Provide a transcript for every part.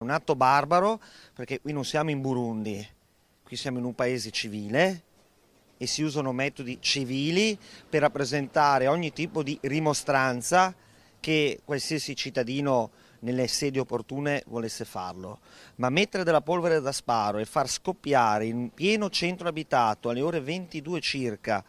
Un atto barbaro perché qui non siamo in Burundi, qui siamo in un paese civile e si usano metodi civili per rappresentare ogni tipo di rimostranza che qualsiasi cittadino nelle sedi opportune volesse farlo. Ma mettere della polvere da sparo e far scoppiare in pieno centro abitato alle ore 22 circa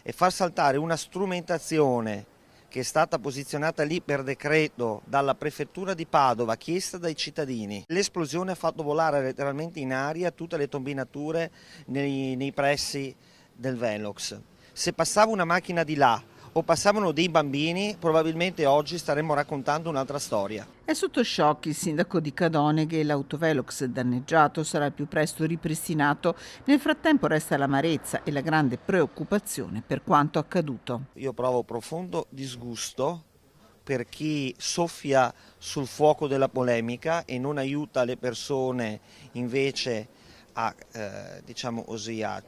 e far saltare una strumentazione che è stata posizionata lì per decreto dalla prefettura di Padova, chiesta dai cittadini. L'esplosione ha fatto volare letteralmente in aria tutte le tombinature nei pressi del Velox. Se passava una macchina di là o passavano dei bambini, probabilmente oggi staremmo raccontando un'altra storia. È sotto shock il sindaco di Cadoneghe. L'autovelox danneggiato sarà al più presto ripristinato. Nel frattempo resta l'amarezza e la grande preoccupazione per quanto accaduto. Io provo profondo disgusto per chi soffia sul fuoco della polemica e non aiuta le persone invece a, diciamo così, a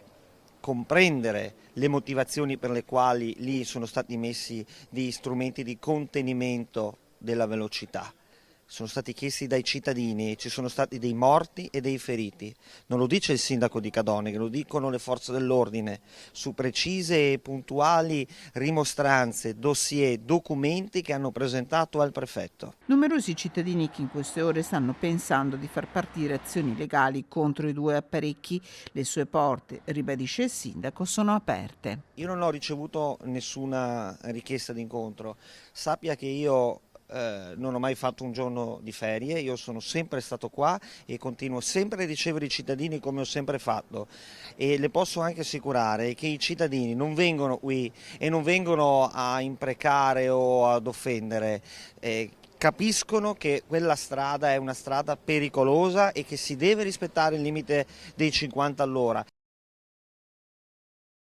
comprendere le motivazioni per le quali lì sono stati messi degli strumenti di contenimento della velocità. Sono stati chiesti dai cittadini, ci sono stati dei morti e dei feriti. Non lo dice il sindaco di Cadoneghe, lo dicono le forze dell'ordine, su precise e puntuali rimostranze, dossier, documenti che hanno presentato al prefetto. Numerosi cittadini che in queste ore stanno pensando di far partire azioni legali contro i due apparecchi. Le sue porte, ribadisce il sindaco, sono aperte. Io non ho ricevuto nessuna richiesta d'incontro. Sappia che io non ho mai fatto un giorno di ferie, io sono sempre stato qua e continuo sempre a ricevere i cittadini come ho sempre fatto e le posso anche assicurare che i cittadini non vengono qui e non vengono a imprecare o ad offendere. Capiscono che quella strada è una strada pericolosa e che si deve rispettare il limite dei 50 all'ora.